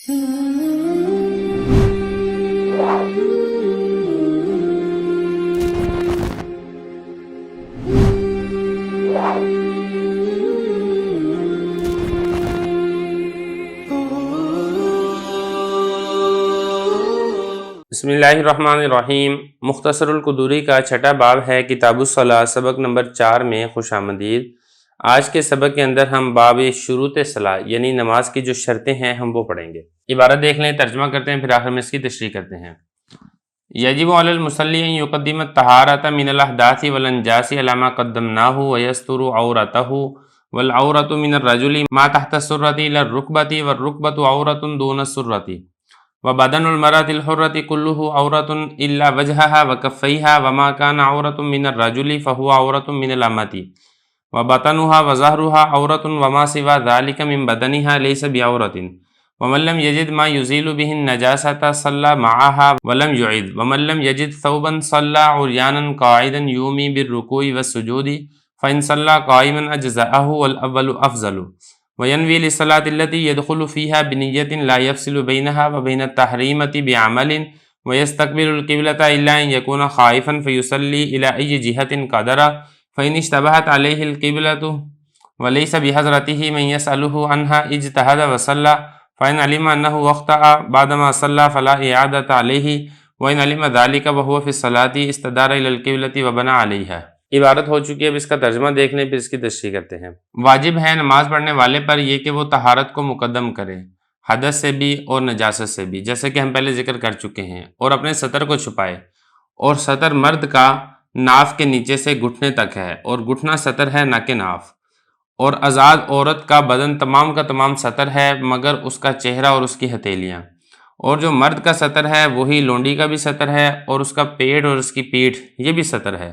بسم اللہ الرحمن الرحیم۔ مختصر القدوری کا چھٹا باب ہے کتاب الصلاۃ، سبق نمبر 4 میں خوش آمدید۔ آج کے سبق کے اندر ہم باب شروط صلاۃ یعنی نماز کی جو شرطیں ہیں ہم وہ پڑھیں گے۔ عبارت دیکھ لیں، ترجمہ کرتے ہیں، پھر آخر میں اس کی تشریح کرتے ہیں۔ یجب علی المصلی ان یقدم الطہارۃ من الاحداث والانجاس علی ما قدمناہ ویستر عورتہ والعورۃ من الرجل ما تحت السرۃ الی الرکبۃ والرکبۃ عورۃ دون السرۃ وبدن المرأة الحرة كله عورة إلا وجهها وكفيها وما كان عورة من الرجل فهو عورة من الأمة وبطنها وظهرها عورة وما سوى ذلك من بدنها ليس بعورة ومن لم يجد ما يزيل به النجاسة صلى معها ولم يعد ومن لم يجد ثوبا صلى عريانا قاعدا يومي بالركوع والسجود فإن صلى قائما أجزأه والأول أفضل وینوی للصلاۃ التی یدخل فیہا بنیۃ لا یفصل بینہا وبین التحریمۃ بعمل ویستقبل القبلۃ الا ان یکون خائفا فیصلی الی ای جہۃ قدر فإن اشتبہت علیہ القبلۃ ولیس بحضرتہ من یسألہ عنہا اجتہد وصلی فإن علم انہ اخطأ بعدما صلی فلا اعادۃ علیہ وإن علم ذلک وہو فی الصلاۃ استدار الی القبلۃ وبنى علیہا۔ عبارت ہو چکی ہے، اب اس کا ترجمہ دیکھ لیں، پھر اس کی تشریح کرتے ہیں۔ واجب ہے نماز پڑھنے والے پر یہ کہ وہ طہارت کو مقدم کرے، حدث سے بھی اور نجاست سے بھی، جیسے کہ ہم پہلے ذکر کر چکے ہیں، اور اپنے سطر کو چھپائے، اور سطر مرد کا ناف کے نیچے سے گھٹنے تک ہے، اور گھٹنا سطر ہے نہ کہ ناف، اور آزاد عورت کا بدن تمام کا تمام سطر ہے مگر اس کا چہرہ اور اس کی ہتھیلیاں، اور جو مرد کا سطر ہے وہی لونڈی کا بھی سطر ہے، اور اس کا پیٹ اور اس کی پیٹھ یہ بھی سطر ہے،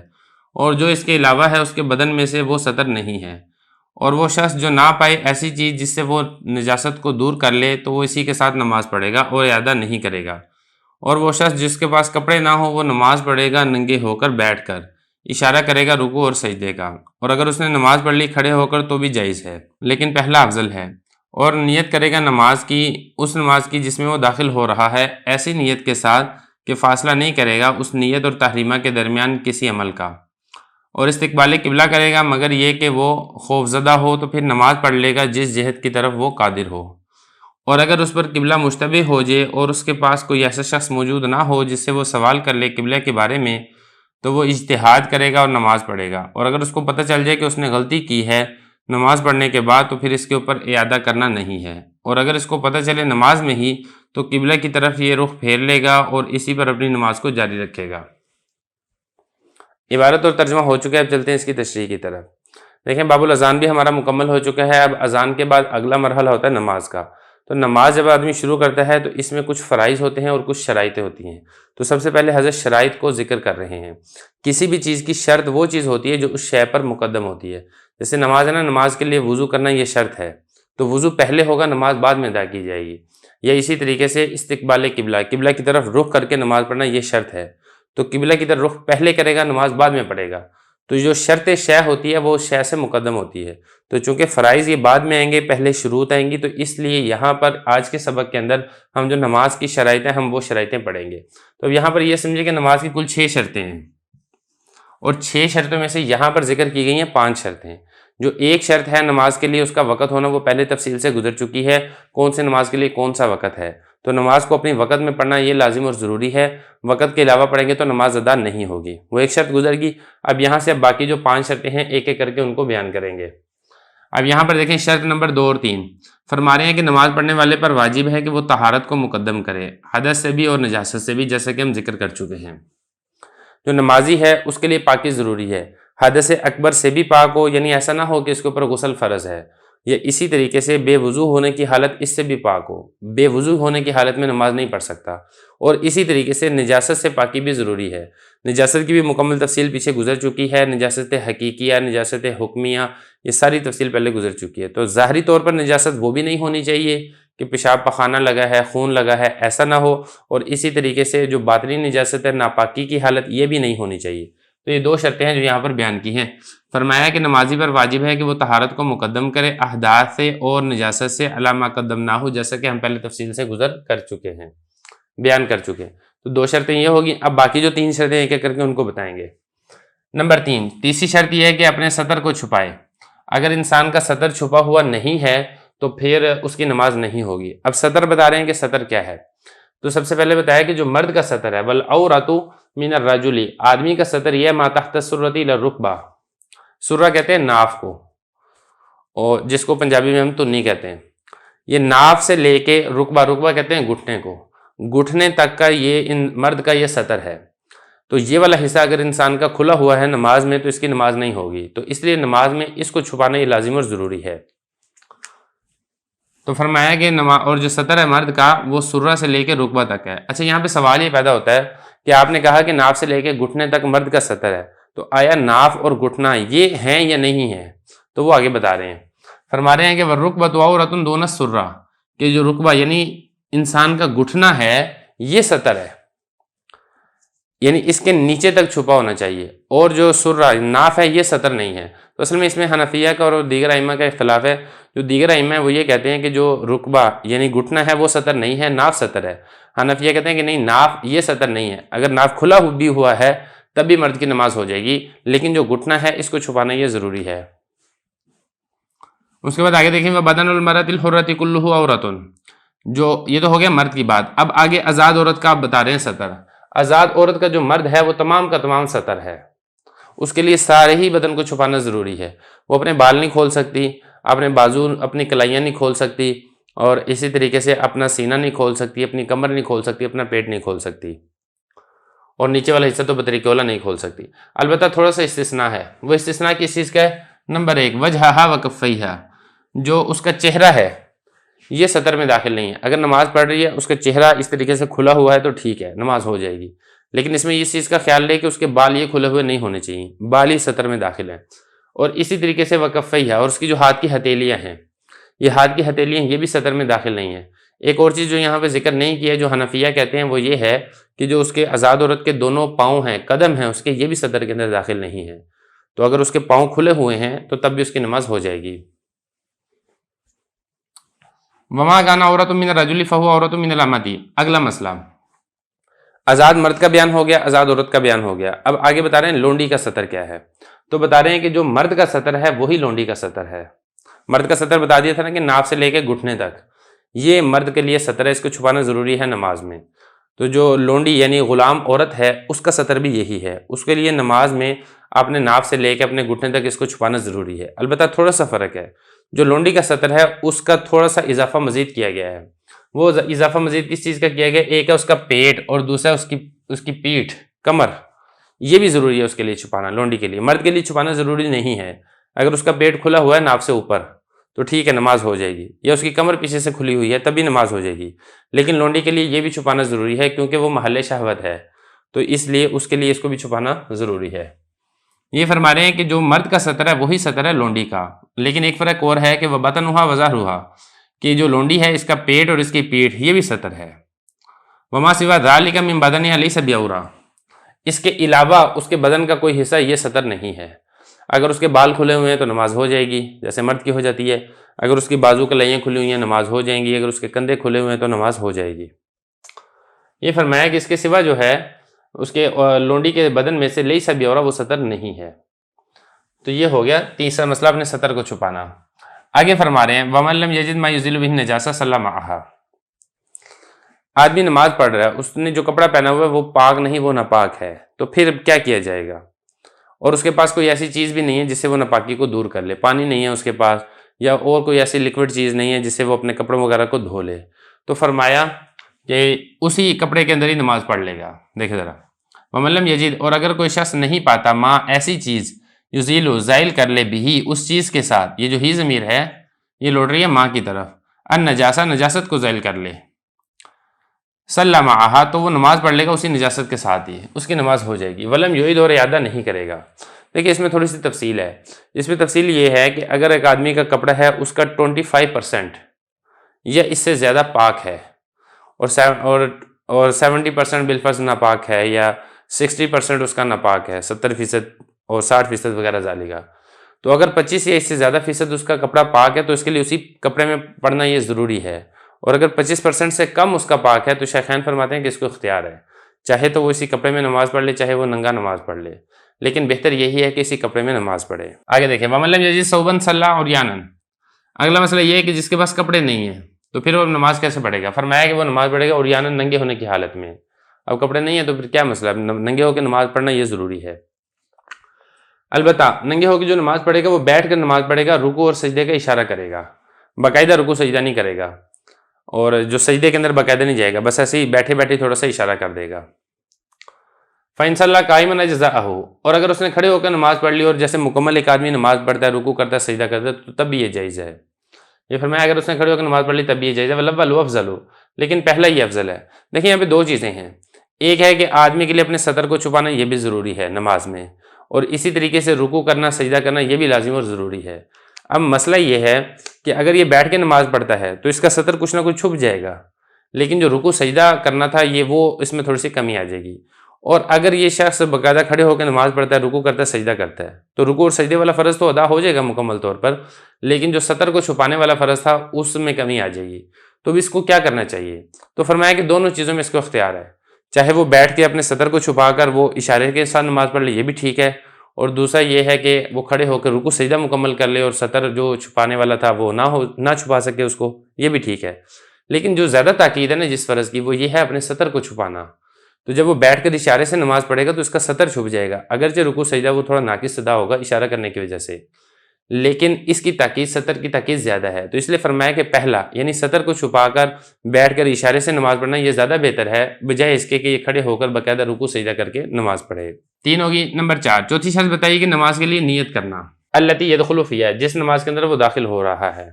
اور جو اس کے علاوہ ہے اس کے بدن میں سے وہ سطر نہیں ہے۔ اور وہ شخص جو نہ پائے ایسی چیز جس سے وہ نجاست کو دور کر لے تو وہ اسی کے ساتھ نماز پڑھے گا اور اعادہ نہیں کرے گا۔ اور وہ شخص جس کے پاس کپڑے نہ ہو وہ نماز پڑھے گا ننگے ہو کر بیٹھ کر، اشارہ کرے گا رکوع اور سجدے کا، اور اگر اس نے نماز پڑھ لی کھڑے ہو کر تو بھی جائز ہے، لیکن پہلا افضل ہے۔ اور نیت کرے گا نماز کی، اس نماز کی جس میں وہ داخل ہو رہا ہے، ایسی نیت کے ساتھ کہ فاصلہ نہیں کرے گا اس نیت اور تحریمہ کے درمیان کسی عمل کا۔ اور استقبال قبلہ کرے گا مگر یہ کہ وہ خوف زدہ ہو تو پھر نماز پڑھ لے گا جس جہت کی طرف وہ قادر ہو۔ اور اگر اس پر قبلہ مشتبہ ہو جائے اور اس کے پاس کوئی ایسا شخص موجود نہ ہو جس سے وہ سوال کر لے قبلہ کے بارے میں تو وہ اجتہاد کرے گا اور نماز پڑھے گا، اور اگر اس کو پتہ چل جائے کہ اس نے غلطی کی ہے نماز پڑھنے کے بعد تو پھر اس کے اوپر اعادہ کرنا نہیں ہے، اور اگر اس کو پتہ چلے نماز میں ہی تو قبلہ کی طرف یہ رخ پھیر لے گا اور اسی پر اپنی نماز کو جاری رکھے گا۔ عبارت اور ترجمہ ہو چکا ہے، اب چلتے ہیں اس کی تشریح کی طرف۔ دیکھیں باب الاذان بھی ہمارا مکمل ہو چکا ہے، اب اذان کے بعد اگلا مرحلہ ہوتا ہے نماز کا۔ تو نماز جب آدمی شروع کرتا ہے تو اس میں کچھ فرائض ہوتے ہیں اور کچھ شرائطیں ہوتی ہیں۔ تو سب سے پہلے حضرت شرائط کو ذکر کر رہے ہیں۔ کسی بھی چیز کی شرط وہ چیز ہوتی ہے جو اس شے پر مقدم ہوتی ہے، جیسے نماز ہے نا، نماز کے لیے وضو کرنا یہ شرط ہے، تو وضو پہلے ہوگا، نماز بعد میں ادا کی جائے گی۔ یا اسی طریقے سے استقبال قبلہ، قبلہ کی طرف رخ کر کے نماز پڑھنا یہ شرط ہے، تو قبلہ کی طرف رخ پہلے کرے گا، نماز بعد میں پڑھے گا۔ تو جو شرط شے ہوتی ہے وہ شے سے مقدم ہوتی ہے، تو چونکہ فرائض یہ بعد میں آئیں گے، پہلے شروط آئیں گی، تو اس لیے یہاں پر آج کے سبق کے اندر ہم جو نماز کی شرائطیں ہم وہ شرائطیں پڑھیں گے۔ تو یہاں پر یہ سمجھے کہ نماز کی کل 6 شرطیں ہیں، اور 6 شرطوں میں سے یہاں پر ذکر کی گئی ہیں 5 شرطیں۔ جو ایک شرط ہے نماز کے لیے اس کا وقت ہونا، وہ پہلے تفصیل سے گزر چکی ہے، کون سے نماز کے لیے کون سا وقت ہے۔ تو نماز کو اپنی وقت میں پڑھنا یہ لازم اور ضروری ہے، وقت کے علاوہ پڑھیں گے تو نماز ادا نہیں ہوگی، وہ ایک شرط گزر گئی۔ اب یہاں سے اب باقی جو 5 شرطیں ہیں ایک ایک کر کے ان کو بیان کریں گے۔ اب یہاں پر دیکھیں شرط نمبر 2 اور 3 فرما رہے ہیں کہ نماز پڑھنے والے پر واجب ہے کہ وہ طہارت کو مقدم کرے، حدث سے بھی اور نجاست سے بھی، جیسا کہ ہم ذکر کر چکے ہیں۔ جو نمازی ہے اس کے لیے پاکی ضروری ہے، حدث اکبر سے بھی پاک ہو، یعنی ایسا نہ ہو کہ اس کے اوپر غسل فرض ہے، یا اسی طریقے سے بے وضو ہونے کی حالت اس سے بھی پاک ہو، بے وضو ہونے کی حالت میں نماز نہیں پڑھ سکتا، اور اسی طریقے سے نجاست سے پاکی بھی ضروری ہے۔ نجاست کی بھی مکمل تفصیل پیچھے گزر چکی ہے، نجاست حقیقیہ، نجاست حکمیہ، یہ ساری تفصیل پہلے گزر چکی ہے۔ تو ظاہری طور پر نجاست وہ بھی نہیں ہونی چاہیے کہ پیشاب پخانہ لگا ہے، خون لگا ہے، ایسا نہ ہو، اور اسی طریقے سے جو باطنی نجاست ہے، ناپاکی کی حالت، یہ بھی نہیں ہونی چاہیے۔ تو یہ 2 شرطیں ہیں جو یہاں پر بیان کی ہیں۔ فرمایا کہ نمازی پر واجب ہے کہ وہ طہارت کو مقدم کرے احداث سے اور نجاست سے علی ما قدمناہ، جیسا کہ ہم پہلے تفصیل سے گزر کر چکے ہیں، بیان کر چکے ہیں۔ تو 2 شرطیں یہ ہوگی، اب باقی جو 3 شرطیں ایک ایک کر کے ان کو بتائیں گے۔ نمبر 3، تیسری شرط یہ ہے کہ اپنے سطر کو چھپائے۔ اگر انسان کا سطر چھپا ہوا نہیں ہے تو پھر اس کی نماز نہیں ہوگی۔ اب سطر بتا رہے ہیں کہ سطر کیا ہے، تو سب سے پہلے بتایا کہ جو مرد کا سطر ہے والعورۃ من الرجل، آدمی کا سطر یہ ما تحت السرۃ الی الرکبہ، سرہ کہتے ہیں ناف کو، اور جس کو پنجابی میں ہم تنی کہتے ہیں، یہ ناف سے لے کے رکبہ، رکبہ کہتے ہیں گھٹنے کو، گھٹنے تک کا یہ مرد کا یہ سطر ہے۔ تو یہ والا حصہ اگر انسان کا کھلا ہوا ہے نماز میں تو اس کی نماز نہیں ہوگی، تو اس لیے نماز میں اس کو چھپانا یہ لازم اور ضروری ہے۔ تو فرمایا کہ اور جو سطر ہے مرد کا وہ سرہ سے لے کے رکبہ تک ہے۔ اچھا، یہاں پہ سوال یہ پیدا ہوتا ہے کہ آپ نے کہا کہ ناف سے لے کے گھٹنے تک مرد کا سطر ہے، تو آیا ناف اور گھٹنا یہ ہیں یا نہیں ہیں؟ تو وہ آگے بتا رہے ہیں، فرما رہے ہیں کہ وَالرُّكْبَةُ عَوْرَةٌ دُونَ السُّرَّةِ، کہ جو رکبہ یعنی انسان کا گھٹنا ہے یہ سطر ہے، یعنی اس کے نیچے تک چھپا ہونا چاہیے، اور جو سرہ ناف ہے یہ سطر نہیں ہے۔ تو اصل میں اس میں حنفیہ کا اور دیگر ائمہ کا اختلاف ہے۔ جو دیگر ائمہ ہیں وہ یہ کہتے ہیں کہ جو رکبہ یعنی گھٹنا ہے وہ سطر نہیں ہے، ناف سطر ہے۔ حنفیہ کہتے ہیں کہ نہیں، ناف یہ سطر نہیں ہے، اگر ناف کھلا بھی ہوا ہے تب بھی مرد کی نماز ہو جائے گی، لیکن جو گھٹنا ہے اس کو چھپانا یہ ضروری ہے۔ اس کے بعد آگے دیکھیں وَبَدَنُ الْمَرْأَةِ الْحُرَّةِ كُلُّهُ عَوْرَةٌ، جو یہ تو ہو گیا مرد کی بات۔ اب آگے آزاد عورت کا آپ بتا رہے ہیں سطر۔ آزاد عورت کا جو مرد ہے وہ تمام کا تمام سطر ہے، اس کے لیے سارے ہی بدن کو چھپانا ضروری ہے۔ وہ اپنے بال نہیں کھول سکتی، اپنے بازو اپنی کلائیاں نہیں کھول سکتی، اور اسی طریقے سے اپنا سینہ نہیں کھول سکتی، اپنی کمر نہیں کھول سکتی، اپنا پیٹ نہیں کھول سکتی، اور نیچے والا حصہ تو بطریق اولیٰ نہیں کھول سکتی۔ البتہ تھوڑا سا استثناء ہے، وہ استثناء کس چیز کا ہے؟ نمبر 1 وجہہا وکفیہا، جو اس کا چہرہ ہے یہ سطر میں داخل نہیں ہے۔ اگر نماز پڑھ رہی ہے اس کا چہرہ اس طریقے سے کھلا ہوا ہے تو ٹھیک ہے، نماز ہو جائے گی، لیکن اس میں اس چیز کا خیال لے کہ اس کے بال یہ کھلے ہوئے نہیں ہونے چاہیے، بال ہی سطر میں داخل ہیں۔ اور اسی طریقے سے وکفیہا، اور اس کی جو ہاتھ کی ہتھیلیاں ہیں، یہ ہاتھ کی ہتھیلیاں یہ بھی سطر میں داخل نہیں ہیں۔ ایک اور چیز جو یہاں پہ ذکر نہیں کیا ہے جو حنفیہ کہتے ہیں وہ یہ ہے کہ جو اس کے آزاد عورت کے دونوں پاؤں ہیں، قدم ہیں اس کے، یہ بھی سطر کے اندر داخل نہیں ہیں۔ تو اگر اس کے پاؤں کھلے ہوئے ہیں تو تب بھی اس کی نماز ہو جائے گی۔ وما کان عورۃ من الرجل فہو عورۃ من الامۃ، اگلا مسئلہ آزاد مرد کا بیان ہو گیا، آزاد عورت کا بیان ہو گیا۔ اب آگے بتا رہے ہیں لونڈی کا سطر کیا ہے۔ تو بتا رہے ہیں کہ جو مرد کا سطر ہے وہی لونڈی کا سطر ہے۔ مرد کا سطر بتا دیا تھا نا کہ ناف سے لے کے گھٹنے تک، یہ مرد کے لیے سطر ہے، اس کو چھپانا ضروری ہے نماز میں۔ تو جو لونڈی یعنی غلام عورت ہے اس کا سطر بھی یہی ہے، اس کے لیے نماز میں اپنے ناف سے لے کے اپنے گھٹنے تک اس کو چھپانا ضروری ہے۔ البتہ تھوڑا سا فرق ہے، جو لونڈی کا سطر ہے اس کا تھوڑا سا اضافہ مزید کیا گیا ہے۔ وہ اضافہ مزید کس چیز کا کیا گیا؟ ایک ہے اس کا پیٹ، اور دوسرا اس کی پیٹھ، کمر، یہ بھی ضروری ہے اس کے لیے چھپانا، لونڈی کے لیے۔ مرد کے لیے چھپانا ضروری نہیں ہے، اگر اس کا پیٹ کھلا ہوا ہے ناف سے اوپر تو ٹھیک ہے، نماز ہو جائے گی، یا اس کی کمر پیچھے سے کھلی ہوئی ہے تب بھی نماز ہو جائے گی، لیکن لونڈی کے لیے یہ بھی چھپانا ضروری ہے کیونکہ وہ محل شہوت ہے، تو اس لیے اس کے لیے اس کو بھی چھپانا ضروری ہے۔ یہ فرما رہے ہیں کہ جو مرد کا سطر ہے وہی سطر ہے لونڈی کا، لیکن ایک فرق اور ہے کہ وہ بطنھا وظہرھا، کہ جو لونڈی ہے اس کا پیٹ اور اس کی پیٹھ یہ بھی سطر ہے۔ وما سوا ذلک من بدنھا لیس بعورۃ، اس کے علاوہ اس کے بدن کا کوئی حصہ یہ سطر نہیں ہے۔ اگر اس کے بال کھلے ہوئے ہیں تو نماز ہو جائے گی جیسے مرد کی ہو جاتی ہے، اگر اس کی بازو کلائیاں کھلی ہوئی ہیں نماز ہو جائیں گی، اگر اس کے کندھے کھلے ہوئے ہیں تو نماز ہو جائے گی۔ یہ فرمایا کہ اس کے سوا جو ہے اس کے لونڈی کے بدن میں سے لیس بعورۃ، وہ سطر نہیں ہے۔ تو یہ ہو گیا تیسرا مسئلہ، اپنے سطر کو چھپانا۔ آگے فرما رہے ہیں وَمَن لَّمْ يَجِدْ مَا يُزِيلُ بِهِ النَّجَاسَةَ صَلَّى مَعَهَا، آدمی نماز پڑھ رہا ہے، اس نے جو کپڑا پہنا ہوا ہے وہ پاک نہیں، وہ ناپاک ہے، تو پھر کیا کیا جائے گا؟ اور اس کے پاس کوئی ایسی چیز بھی نہیں ہے جس سے وہ ناپاکی کو دور کر لے، پانی نہیں ہے اس کے پاس، یا اور کوئی ایسی لیکوڈ چیز نہیں ہے جس سے وہ اپنے کپڑوں وغیرہ کو دھو لے، تو فرمایا کہ اسی کپڑے کے اندر ہی نماز پڑھ لے گا۔ دیکھیں ذرا، وَمَن لَّمْ يَجِدْ، اور اگر کوئی شخص نہیں پاتا ماں ایسی چیز، یزیل زائل کر لے بھی اس چیز کے ساتھ، یہ جو ہی ضمیر ہے یہ لوٹ رہی ہے ماں کی طرف، النجاسہ، نجاست کو زائل کر لے، صلی معہا، تو وہ نماز پڑھ لے گا اسی نجاست کے ساتھ ہی، اس کی نماز ہو جائے گی۔ ولم یعید، اور اعادہ نہیں کرے گا۔ دیکھیں اس میں تھوڑی سی تفصیل ہے، اس میں تفصیل یہ ہے کہ اگر ایک آدمی کا کپڑا ہے اس کا 25% یا اس سے زیادہ پاک ہے، اور 70% بالفرض ناپاک ہے، یا 60% اس کا ناپاک ہے، 70% اور 60% وغیرہ ذالکہ، تو اگر 25 یا اس سے زیادہ فیصد اس کا کپڑا پاک ہے تو اس کے لیے اسی کپڑے میں پڑھنا یہ ضروری ہے، اور اگر 25% سے کم اس کا پاک ہے تو شیخین فرماتے ہیں کہ اس کو اختیار ہے، چاہے تو وہ اسی کپڑے میں نماز پڑھ لے، چاہے وہ ننگا نماز پڑھ لے، لیکن بہتر یہی ہے کہ اسی کپڑے میں نماز پڑھے۔ آگے دیکھیں وَمَن لَمْ يَجِدْ ثَوْبًا صَلَّىٰ عُرْيَانًا۔ اگلا مسئلہ یہ ہے کہ جس کے پاس کپڑے نہیں ہیں تو پھر وہ نماز کیسے پڑھے گا؟ فرمایا کہ وہ نماز پڑھے گا عریاناً، ننگے ہونے کی حالت میں۔ اب کپڑے نہیں ہیں تو پھر کیا مسئلہ؟ ننگے ہو کے نماز پڑھنا یہ ضروری ہے۔ البتہ ننگے ہو کے جو نماز پڑھے گا وہ بیٹھ کر نماز پڑھے گا، رکوع اور سجدے کا اشارہ کرے گا، باقاعدہ رکوع سجدہ نہیں کرے گا، اور جو سجدے کے اندر باقاعدہ نہیں جائے گا، بس ایسے ہی بیٹھے بیٹھے تھوڑا سا اشارہ کر دے گا۔ فَإِنْ صَلَّىٰ قَائِمًا أَجْزَأَهُ، اور اگر اس نے کھڑے ہو کر نماز پڑھ لی اور جیسے مکمل ایک آدمی نماز پڑھتا ہے، رکوع کرتا ہے، سجدہ کرتا ہے، تو تب بھی یہ جائز ہے۔ یہ فرمایا اگر اس نے کھڑے ہو کر نماز پڑھ لی تب بھی یہ جائز ہے، وَالْأَوَّلُ أَفْضَلُ، لیکن پہلا ہی افضل ہے۔ دیکھیں یہاں پہ دو چیزیں ہیں، ایک ہے کہ آدمی کے لیے اپنے سطر کو چھپانا یہ بھی ضروری ہے نماز میں، اور اسی طریقے سے رکوع کرنا، سجدہ کرنا یہ بھی لازم اور ضروری ہے۔ اب مسئلہ یہ ہے کہ اگر یہ بیٹھ کے نماز پڑھتا ہے تو اس کا سطر کچھ نہ کچھ چھپ جائے گا، لیکن جو رکوع سجدہ کرنا تھا وہ اس میں تھوڑی سی کمی آ جائے گی۔ اور اگر یہ شخص باقاعدہ کھڑے ہو کے نماز پڑھتا ہے، رکوع کرتا ہے، سجدہ کرتا ہے، تو رکوع اور سجدے والا فرض تو ادا ہو جائے گا مکمل طور پر، لیکن جو سطر کو چھپانے والا فرض تھا اس میں کمی آ جائے گی۔ تو اب اس کو کیا کرنا چاہیے؟ تو فرمایا کہ دونوں چیزوں میں اس کو اختیار ہے، چاہے وہ بیٹھ کے اپنے سطر کو چھپا کر وہ اشارے کے ساتھ نماز پڑھ لے، یہ بھی ٹھیک ہے، اور دوسرا یہ ہے کہ وہ کھڑے ہو کر رکوع سجدہ مکمل کر لے اور سطر جو چھپانے والا تھا وہ نہ چھپا سکے اس کو، یہ بھی ٹھیک ہے۔ لیکن جو زیادہ تاکید ہے نا جس فرض کی، وہ یہ ہے اپنے سطر کو چھپانا۔ تو جب وہ بیٹھ کر اشارے سے نماز پڑھے گا تو اس کا سطر چھپ جائے گا، اگرچہ رکوع سجدہ وہ تھوڑا ناقص ادا ہوگا اشارہ کرنے کی وجہ سے، لیکن اس کی تاکید سطر کی تاکید زیادہ ہے، تو اس لیے فرمایا کہ پہلا یعنی سطر کو چھپا کر بیٹھ کر اشارے سے نماز پڑھنا یہ زیادہ بہتر ہے بجائے اس کے کہ یہ کھڑے ہو کر باقاعدہ رکوع سجدہ کر کے نماز پڑھے۔ 3 ہوگی۔ نمبر 4، چوتھی شرط بتائیے کہ نماز کے لیے نیت کرنا، التی یدخل فیہا، جس نماز کے اندر وہ داخل ہو رہا ہے۔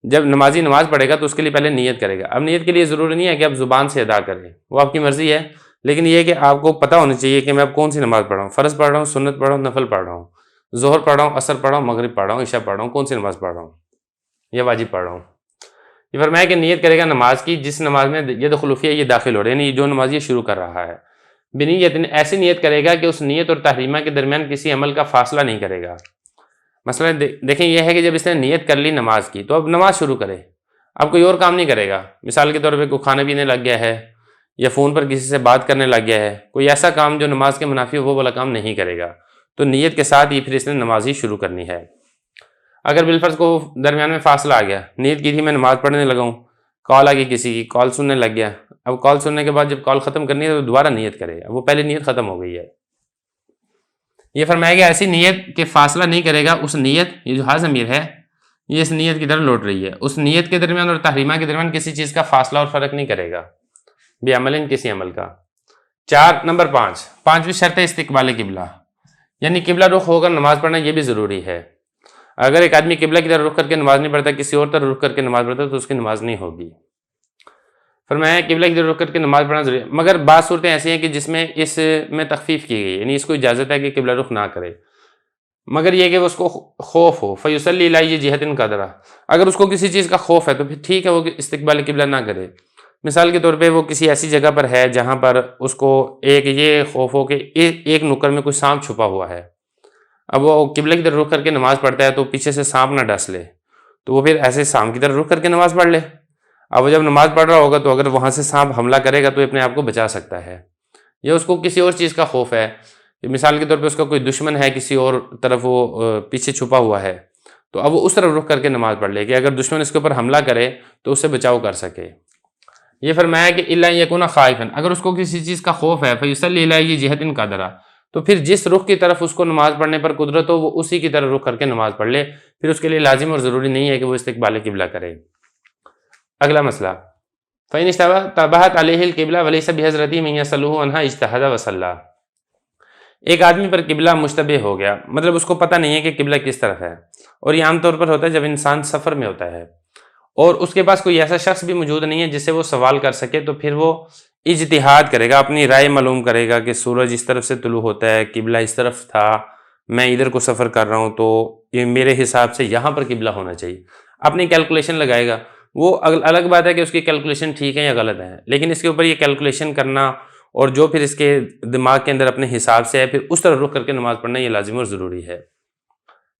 جب نمازی نماز پڑھے گا تو اس کے لیے پہلے نیت کرے گا۔ اب نیت کے لیے ضروری نہیں ہے کہ آپ زبان سے ادا کریں، وہ آپ کی مرضی ہے، لیکن یہ ہے کہ آپ کو پتہ ہونا چاہیے کہ میں اب کون سی نماز پڑھ رہا ہوں، فرض پڑھ رہا ہوں، سنت پڑھ رہا ہوں، نفل پڑھ رہا ہوں، ظہر پڑھ رہا ہوں، عصر پڑھ رہا ہوں، مغرب پڑھ رہا ہوں، عشاء پڑھ رہا ہوں، کون سی نماز پڑھ رہا ہوں یا واجب پڑھ رہا ہوں۔ یہ فرمایا کہ نیت کرے گا نماز کی جس نماز میں یدخل فیہا، یہ داخل ہو رہے ہیں، یعنی جو نماز یہ شروع کر رہا ہے، بنیت، ایسی نیت کرے گا کہ اس نیت اور تحریمہ کے درمیان کسی عمل کا فاصلہ نہیں کرے گا۔ مثلا دیکھیں یہ ہے کہ جب اس نے نیت کر لی نماز کی تو اب نماز شروع کرے، اب کوئی اور کام نہیں کرے گا، مثال کے طور پہ کوئی کھانے پینے لگ گیا ہے یا فون پر کسی سے بات کرنے لگ گیا ہے، کوئی ایسا کام جو نماز کے منافی ہو وہ والا کام نہیں کرے گا، تو نیت کے ساتھ ہی پھر اس نے نماز ہی شروع کرنی ہے۔ اگر بالفرض کو درمیان میں فاصلہ آ گیا، نیت کی تھی میں نماز پڑھنے لگا ہوں، کال آ گئی کسی کی، کال سننے لگ گیا، اب کال سننے کے بعد جب کال ختم کرنی ہے تو دوبارہ نیت کرے، اب وہ پہلے نیت ختم ہو گئی ہے۔ یہ فرمایا کہ ایسی نیت کہ فاصلہ نہیں کرے گا، اس نیت، یہ جو ہا ضمیر ہے یہ اس نیت کی طرف لوٹ رہی ہے، اس نیت کے درمیان اور تحریمہ کے درمیان کسی چیز کا فاصلہ اور فرق نہیں کرے گا، بے عمل کسی عمل کا۔ 4، نمبر 5، پانچویں شرط ہے استقبال قبلہ، یعنی قبلہ رخ ہو کر نماز پڑھنا یہ بھی ضروری ہے۔ اگر ایک آدمی قبلہ کی طرف رخ کر کے نماز نہیں پڑھتا، کسی اور طرف رخ کر کے نماز پڑھتا تو اس کی نماز نہیں ہوگی۔ فرمایا قبلہ کی طرف رخ کر کے نماز پڑھنا ضروری ہے، مگر بعض صورتیں ایسی ہیں کہ جس میں اس میں تخفیف کی گئی، یعنی اس کو اجازت ہے کہ قبلہ رخ نہ کرے، مگر یہ کہ اس کو خوف ہو، فیصلی الی جہۃ قدرہ، اگر اس کو کسی چیز کا خوف ہے تو پھر ٹھیک ہے وہ استقبال قبلہ نہ کرے۔ مثال کے طور پہ وہ کسی ایسی جگہ پر ہے جہاں پر اس کو ایک یہ خوف ہو کہ ایک نکر میں کوئی سانپ چھپا ہوا ہے، اب وہ قبلہ کی طرف رخ کر کے نماز پڑھتا ہے تو پیچھے سے سانپ نہ ڈس لے، تو وہ پھر ایسے سانپ کی طرف رخ کر کے نماز پڑھ لے۔ اب وہ جب نماز پڑھ رہا ہوگا تو اگر وہاں سے سانپ حملہ کرے گا تو اپنے آپ کو بچا سکتا ہے، یا اس کو کسی اور چیز کا خوف ہے، مثال کے طور پہ اس کا کوئی دشمن ہے کسی اور طرف وہ پیچھے چھپا ہوا ہے، تو اب وہ اس طرف رخ کر کے نماز پڑھ لے کہ اگر دشمن اس کے اوپر حملہ کرے تو اس سے بچاؤ کر سکے۔ یہ فرمایا کہ الا یکون خائفا، اگر اس کو کسی چیز کا خوف ہے، فیصلی الی جہۃ قدرہ، تو پھر جس رخ کی طرف اس کو نماز پڑھنے پر قدرت ہو وہ اسی کی طرف رخ کر کے نماز پڑھ لے، پھر اس کے لیے لازم اور ضروری نہیں ہے کہ وہ استقبال قبلہ کرے۔ اگلا مسئلہ، فإن اشتبہت علیہ القبلہ ولیس بحضرتہ من یصلہ عنہا اجتہد وصلی، ایک آدمی پر قبلہ مشتبہ ہو گیا، مطلب اس کو پتہ نہیں ہے کہ قبلہ کس طرف ہے، اور یہ عام طور پر ہوتا ہے جب انسان سفر میں ہوتا ہے اور اس کے پاس کوئی ایسا شخص بھی موجود نہیں ہے جس سے وہ سوال کر سکے، تو پھر وہ اجتہاد کرے گا، اپنی رائے معلوم کرے گا کہ سورج اس طرف سے طلوع ہوتا ہے، قبلہ اس طرف تھا، میں ادھر کو سفر کر رہا ہوں تو یہ میرے حساب سے یہاں پر قبلہ ہونا چاہیے، اپنی کیلکولیشن لگائے گا۔ وہ الگ بات ہے کہ اس کی کیلکولیشن ٹھیک ہے یا غلط ہے، لیکن اس کے اوپر یہ کیلکولیشن کرنا اور جو پھر اس کے دماغ کے اندر اپنے حساب سے ہے پھر اس طرح رخ کر کے نماز پڑھنا یہ لازم اور ضروری ہے۔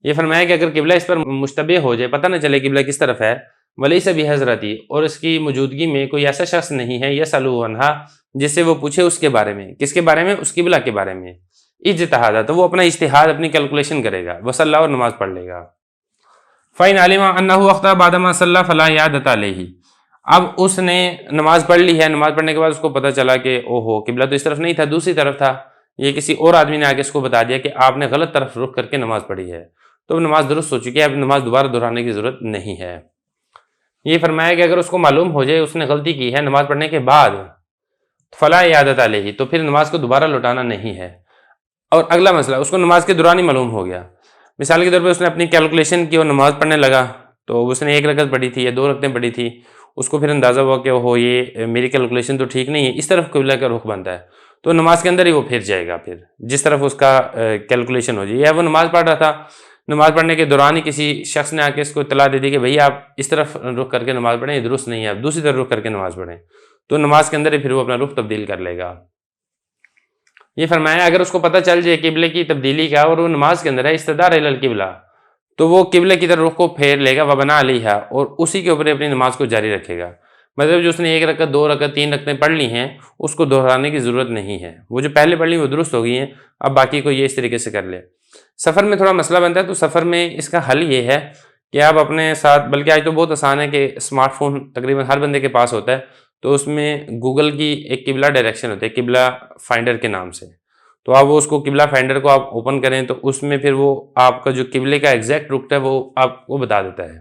یہ فرمایا کہ اگر قبلہ اس پر مشتبہ ہو جائے، پتہ نہ چلے قبلہ کس طرف ہے، ولیس بھی حضرتی، اور اس کی موجودگی میں کوئی ایسا شخص نہیں ہے یسألہ عنہا جس سے وہ پوچھے اس کے بارے میں، کس کے بارے میں، اس قبلہ کے بارے میں، اجتہاد، تو وہ اپنا اجتہاد اپنی کیلکولیشن کرے گا، وصلی اور نماز پڑھ لے گا۔ فَإِنْ عَلِمَ أَنَّهُ أَخْطَأَ بَعْدَمَا صَلَّى فَلَا إِعَادَةَ عَلَيْهِ، اب اس نے نماز پڑھ لی ہے، نماز پڑھنے کے بعد اس کو پتہ چلا کہ اوہو قبلہ تو اس طرف نہیں تھا، دوسری طرف تھا، یہ کسی اور آدمی نے آ کے اس کو بتا دیا کہ آپ نے غلط طرف رخ کر کے نماز پڑھی ہے، تو اب نماز درست ہو چکی ہے، اب نماز دوبارہ دہرانے کی ضرورت نہیں ہے۔ یہ فرمایا کہ اگر اس کو معلوم ہو جائے اس نے غلطی کی ہے نماز پڑھنے کے بعد، فلا اعادت علیہ، تو پھر نماز کو دوبارہ لوٹانا نہیں ہے۔ اور اگلا مسئلہ، اس کو نماز کے دوران ہی معلوم ہو گیا، مثال کے طور پہ اس نے اپنی کیلکولیشن کی اور نماز پڑھنے لگا، تو اس نے 1 رکعت پڑھی تھی یا 2 رکعتیں پڑھی تھی، اس کو پھر اندازہ ہوا کہ اوہو یہ میری کیلکولیشن تو ٹھیک نہیں ہے، اس طرف قبلہ کا رخ بنتا ہے، تو نماز کے اندر ہی وہ پھر جائے گا، پھر جس طرف اس کا کیلکولیشن ہو جائے، یا وہ نماز پڑھ رہا تھا، نماز پڑھنے کے دوران ہی کسی شخص نے آ کے اس کو اطلاع دے دی کہ بھئی آپ اس طرف رخ کر کے نماز پڑھیں، یہ درست نہیں ہے، آپ دوسری طرف رخ کر کے نماز پڑھیں، تو نماز کے اندر ہی پھر وہ اپنا رخ تبدیل کر لے گا۔ یہ فرمایا اگر اس کو پتہ چل جائے قبلے کی تبدیلی کا اور وہ نماز کے اندر ہے، استدار الی القبلہ، تو وہ قبلے کی طرف رخ کو پھیر لے گا، وبنا علیہا، اور اسی کے اوپر اپنی نماز کو جاری رکھے گا، مطلب جو اس نے 1 رکعت 2 رکعت 3 رکعتیں پڑھ لی ہیں اس کو دہرانے کی ضرورت نہیں ہے، وہ جو پہلے پڑھ لی وہ درست ہو گئی ہیں، اب باقی کو یہ اس طریقے سے کر لے۔ سفر میں تھوڑا مسئلہ بنتا ہے، تو سفر میں اس کا حل یہ ہے کہ آپ اپنے ساتھ، بلکہ آج تو بہت آسان ہے کہ اسمارٹ فون تقریباً ہر بندے کے پاس ہوتا ہے، تو اس میں گوگل کی ایک قبلہ ڈائریکشن ہوتی ہے قبلہ فائنڈر کے نام سے، تو آپ وہ اس کو قبلہ فائنڈر کو آپ اوپن کریں تو اس میں پھر وہ آپ کا جو قبلے کا ایگزیکٹ رخ ہے وہ آپ کو بتا دیتا ہے،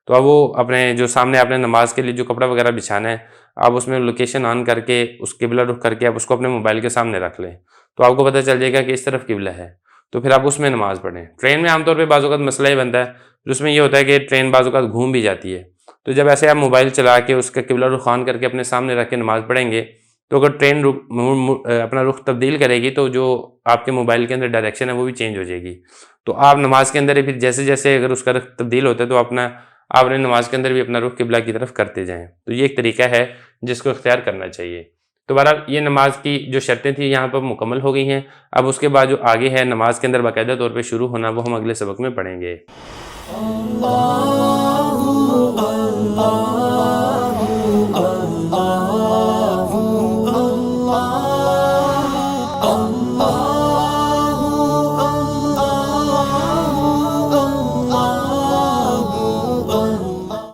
تو اب وہ اپنے جو سامنے آپ نے نماز کے لیے جو کپڑا وغیرہ بچھانا ہے، آپ اس میں لوکیشن آن کر کے اس قبلہ رخ کر کے آپ اس کو اپنے موبائل کے سامنے رکھ لیں، تو آپ کو پتہ چل جائے گا کہ اس طرف قبلہ ہے، تو پھر آپ اس میں نماز پڑھیں۔ ٹرین میں عام طور پہ بعض اوقات مسئلہ ہی بنتا ہے، جس میں یہ ہوتا ہے کہ ٹرین بعض اوقات گھوم بھی جاتی ہے، تو جب ایسے آپ موبائل چلا کے اس کا قبلہ رخ آن کر کے اپنے سامنے رکھ کے نماز پڑھیں گے، تو اگر ٹرین اپنا رخ تبدیل کرے گی تو جو آپ کے موبائل کے اندر ڈائریکشن ہے وہ بھی چینج ہو جائے گی، تو آپ نماز کے اندر ہی پھر جیسے جیسے اگر اس کا رخ تبدیل ہوتا ہے تو آپ نے نماز کے اندر بھی اپنا رخ قبلہ کی طرف کرتے جائیں، تو یہ ایک طریقہ ہے جس کو اختیار کرنا چاہیے۔ تو بہرحال یہ نماز کی جو شرطیں تھیں یہاں پر مکمل ہو گئی ہیں، اب اس کے بعد جو آگے ہے نماز کے اندر باقاعدہ طور پہ شروع ہونا، وہ ہم اگلے سبق میں پڑھیں گے۔